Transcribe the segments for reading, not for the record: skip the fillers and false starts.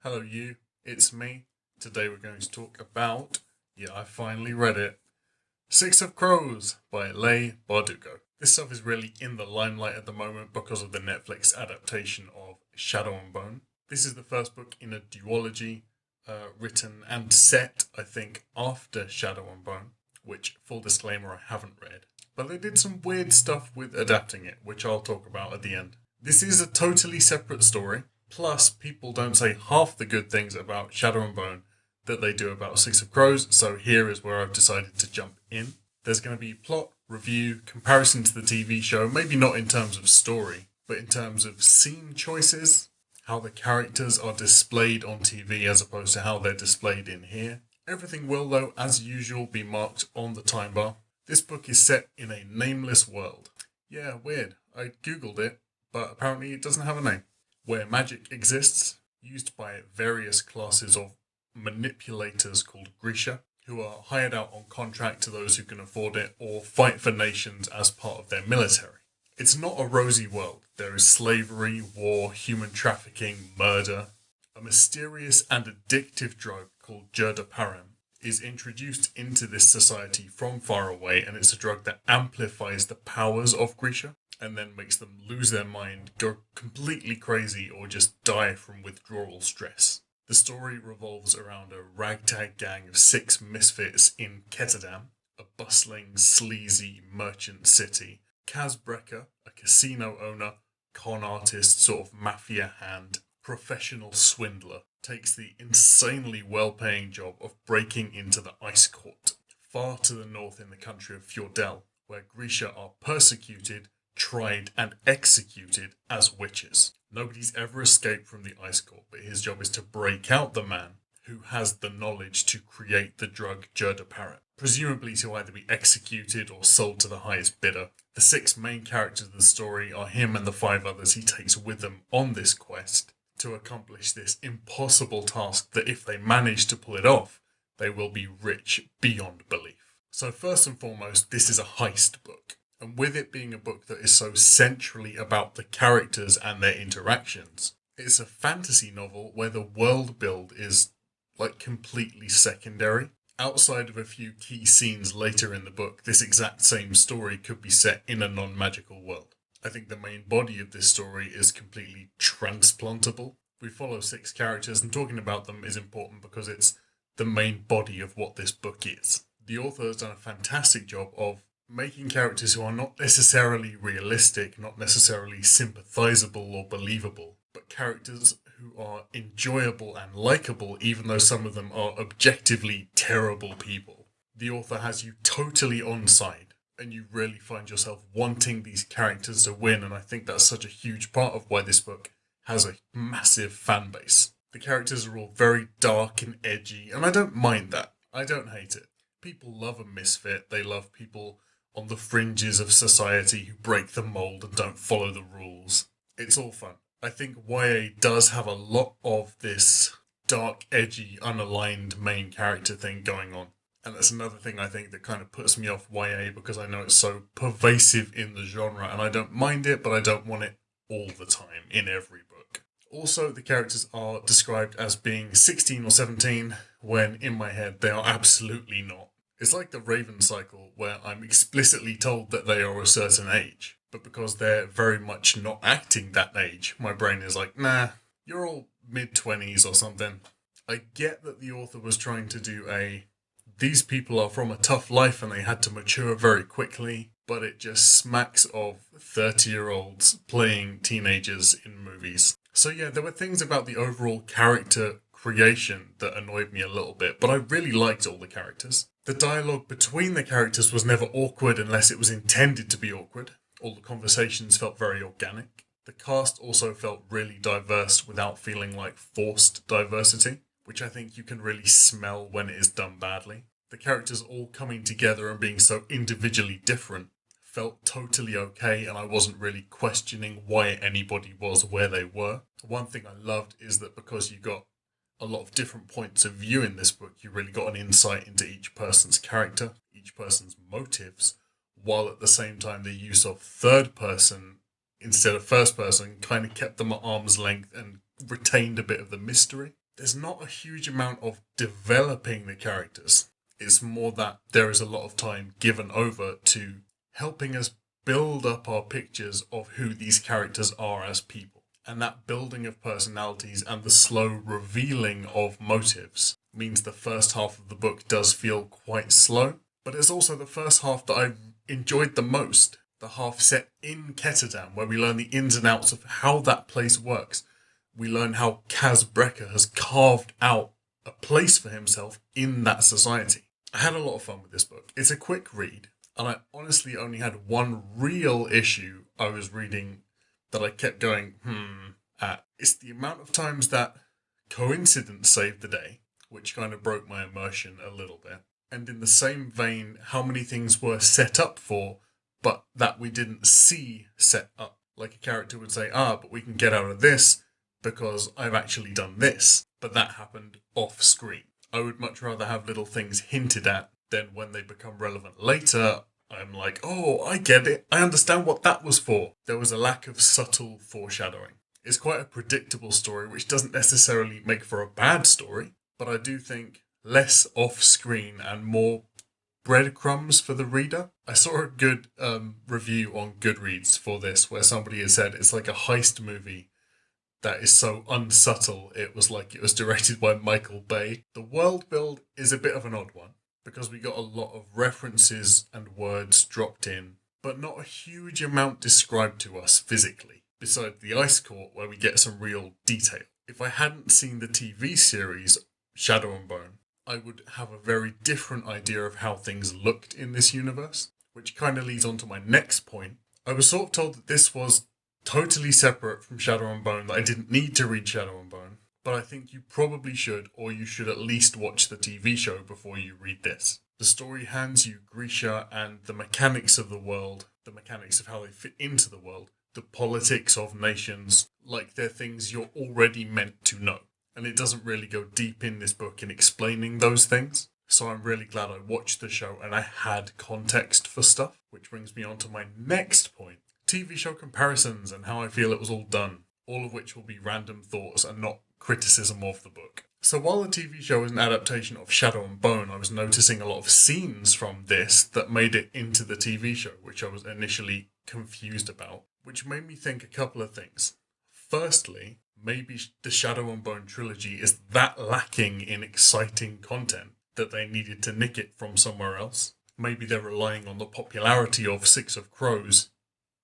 Hello, you. It's me. Today we're going to talk about, I finally read it, Six of Crows by Leigh Bardugo. This stuff is really in the limelight at the moment because of the Netflix adaptation of Shadow and Bone. This is the first book in a duology written and set, I think, after Shadow and Bone, which, full disclaimer, I haven't read. But they did some weird stuff with adapting it, which I'll talk about at the end. This is a totally separate story. Plus, people don't say half the good things about Shadow and Bone that they do about Six of Crows, so here is where I've decided to jump in. There's going to be plot, review, comparison to the TV show, maybe not in terms of story, but in terms of scene choices, how the characters are displayed on TV as opposed to how they're displayed in here. Everything will, though, as usual, be marked on the time bar. This book is set in a nameless world. Yeah, weird. I googled it, but apparently it doesn't have a name. Where magic exists, used by various classes of manipulators called Grisha, who are hired out on contract to those who can afford it or fight for nations as part of their military. It's not a rosy world. There is slavery, war, human trafficking, murder. A mysterious and addictive drug called Param is introduced into this society from far away, and it's a drug that amplifies the powers of Grisha and then makes them lose their mind, go completely crazy, or just die from withdrawal stress. The story revolves around a ragtag gang of 6 misfits in Ketterdam, a bustling, sleazy merchant city. Kaz Brecker, a casino owner, con artist, sort of mafia hand, professional swindler, takes the insanely well-paying job of breaking into the Ice Court, far to the north in the country of Fjordell, where Grisha are persecuted, tried and executed as witches. Nobody's ever escaped from the Ice Court, but his job is to break out the man who has the knowledge to create the drug Parrot, presumably to either be executed or sold to the highest bidder. The 6 main characters of the story are him and the 5 others he takes with them on this quest to accomplish this impossible task that if they manage to pull it off, they will be rich beyond belief. So first and foremost, this is a heist book. And with it being a book that is so centrally about the characters and their interactions, it's a fantasy novel where the world build is like completely secondary. Outside of a few key scenes later in the book, this exact same story could be set in a non-magical world. I think the main body of this story is completely transplantable. We follow 6 characters, and talking about them is important because it's the main body of what this book is. The author has done a fantastic job of making characters who are not necessarily realistic, not necessarily sympathizable or believable, but characters who are enjoyable and likable, even though some of them are objectively terrible people. The author has you totally on side, and you really find yourself wanting these characters to win, and I think that's such a huge part of why this book has a massive fan base. The characters are all very dark and edgy, and I don't mind that. I don't hate it. People love a misfit. They love people on the fringes of society who break the mold and don't follow the rules. It's all fun. I think YA does have a lot of this dark, edgy, unaligned main character thing going on. And that's another thing I think that kind of puts me off YA because I know it's so pervasive in the genre and I don't mind it, but I don't want it all the time in every book. Also, the characters are described as being 16 or 17 when in my head they are absolutely not. It's like the Raven cycle, where I'm explicitly told that they are a certain age, but because they're very much not acting that age, my brain is like, nah, you're all mid-20s or something. I get that the author was trying to do these people are from a tough life and they had to mature very quickly, but it just smacks of 30-year-olds playing teenagers in movies. So yeah, there were things about the overall character creation that annoyed me a little bit, but I really liked all the characters. The dialogue between the characters was never awkward unless it was intended to be awkward. All the conversations felt very organic. The cast also felt really diverse without feeling like forced diversity, which I think you can really smell when it is done badly. The characters all coming together and being so individually different felt totally okay, and I wasn't really questioning why anybody was where they were. One thing I loved is that because you got a lot of different points of view in this book, you really got an insight into each person's character, each person's motives, while at the same time the use of third person instead of first person kind of kept them at arm's length and retained a bit of the mystery. there's not a huge amount of developing the characters. It's more that there is a lot of time given over to helping us build up our pictures of who these characters are as people. And that building of personalities and the slow revealing of motives means the first half of the book does feel quite slow. But it's also the first half that I enjoyed the most. The half set in Ketterdam, where we learn the ins and outs of how that place works. We learn how Kaz Brekker has carved out a place for himself in that society. I had a lot of fun with this book. It's a quick read, and I honestly only had one real issue I was reading that I kept going, at. It's the amount of times that coincidence saved the day, which kind of broke my immersion a little bit. And in the same vein, how many things were set up for, but that we didn't see set up. Like a character would say, but we can get out of this because I've actually done this. But that happened off screen. I would much rather have little things hinted at than when they become relevant later, I'm like, oh, I get it. I understand what that was for. There was a lack of subtle foreshadowing. It's quite a predictable story, which doesn't necessarily make for a bad story, but I do think less off-screen and more breadcrumbs for the reader. I saw a good review on Goodreads for this, where somebody had said it's like a heist movie that is so unsubtle, it was like it was directed by Michael Bay. The world build is a bit of an odd one, because we got a lot of references and words dropped in, but not a huge amount described to us physically, besides the ice court where we get some real detail. If I hadn't seen the TV series Shadow and Bone, I would have a very different idea of how things looked in this universe, which kind of leads on to my next point. I was sort of told that this was totally separate from Shadow and Bone, that I didn't need to read Shadow and Bone, but I think you probably should, or you should at least watch the TV show before you read this. The story hands you Grisha and the mechanics of the world, the mechanics of how they fit into the world, the politics of nations, like they're things you're already meant to know. And it doesn't really go deep in this book in explaining those things. So I'm really glad I watched the show and I had context for stuff, which brings me on to my next point. TV show comparisons and how I feel it was all done, all of which will be random thoughts and not criticism of the book. So while the TV show is an adaptation of Shadow and Bone, I was noticing a lot of scenes from this that made it into the TV show, which I was initially confused about, which made me think a couple of things. Firstly, maybe the Shadow and Bone trilogy is that lacking in exciting content that they needed to nick it from somewhere else. Maybe they're relying on the popularity of Six of Crows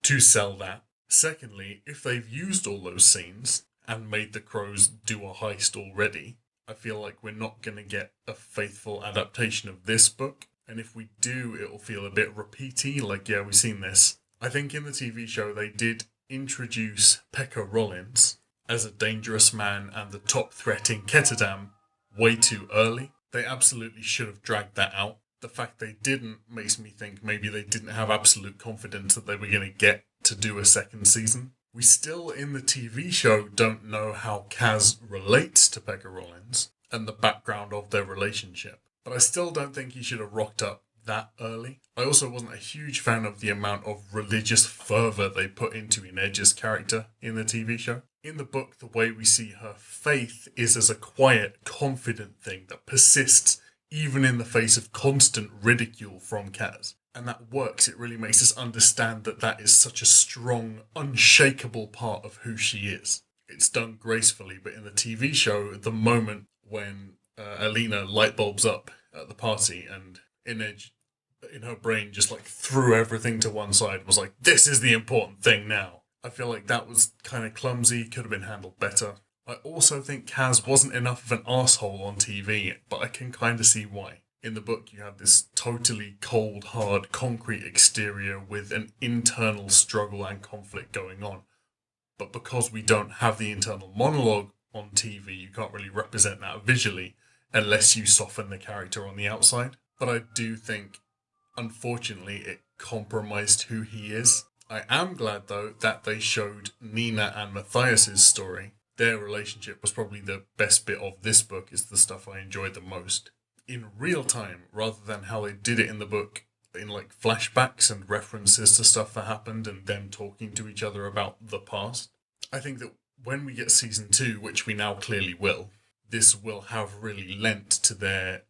to sell that. Secondly, if they've used all those scenes and made the Crows do a heist already, I feel like we're not going to get a faithful adaptation of this book. And if we do, it'll feel a bit repeaty, like, yeah, we've seen this. I think in the TV show they did introduce Pekka Rollins as a dangerous man and the top threat in Ketterdam way too early. They absolutely should have dragged that out. The fact they didn't makes me think maybe they didn't have absolute confidence that they were going to get to do a second season. We still, in the TV show, don't know how Kaz relates to Pekka Rollins and the background of their relationship. But I still don't think he should have rocked up that early. I also wasn't a huge fan of the amount of religious fervour they put into Inej's character in the TV show. In the book, the way we see her faith is as a quiet, confident thing that persists even in the face of constant ridicule from Kaz. And that works. It really makes us understand that that is such a strong, unshakable part of who she is. It's done gracefully, but in the TV show, the moment when Alina light bulbs up at the party and Inej, in her brain, just like threw everything to one side and was like, this is the important thing now. I feel like that was kind of clumsy, could have been handled better. I also think Kaz wasn't enough of an arsehole on TV, but I can kind of see why. In the book, you have this totally cold, hard, concrete exterior with an internal struggle and conflict going on. But because we don't have the internal monologue on TV, you can't really represent that visually unless you soften the character on the outside. But I do think, unfortunately, it compromised who he is. I am glad, though, that they showed Nina and Matthias's story. Their relationship was probably the best bit of this book, is the stuff I enjoyed the most. In real time, rather than how they did it in the book, in like flashbacks and references to stuff that happened and them talking to each other about the past. I think that when we get season 2, which we now clearly will, this will have really lent to their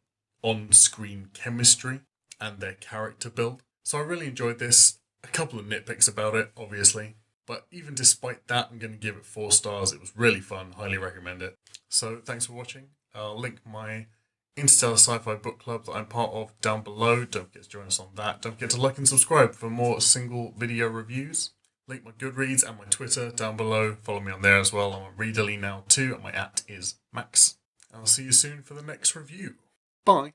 on-screen chemistry and their character build. So I really enjoyed this. A couple of nitpicks about it, obviously. But even despite that, I'm going to give it 4 stars. It was really fun. Highly recommend it. So thanks for watching. I'll link my Interstellar Sci-Fi Book Club that I'm part of down below. Don't forget to join us on that. Don't forget to like and subscribe for more single video reviews. Link my Goodreads and my Twitter down below. Follow me on there as well. I'm on Readerly now too, and my @ is Max. I'll see you soon for the next review. Bye.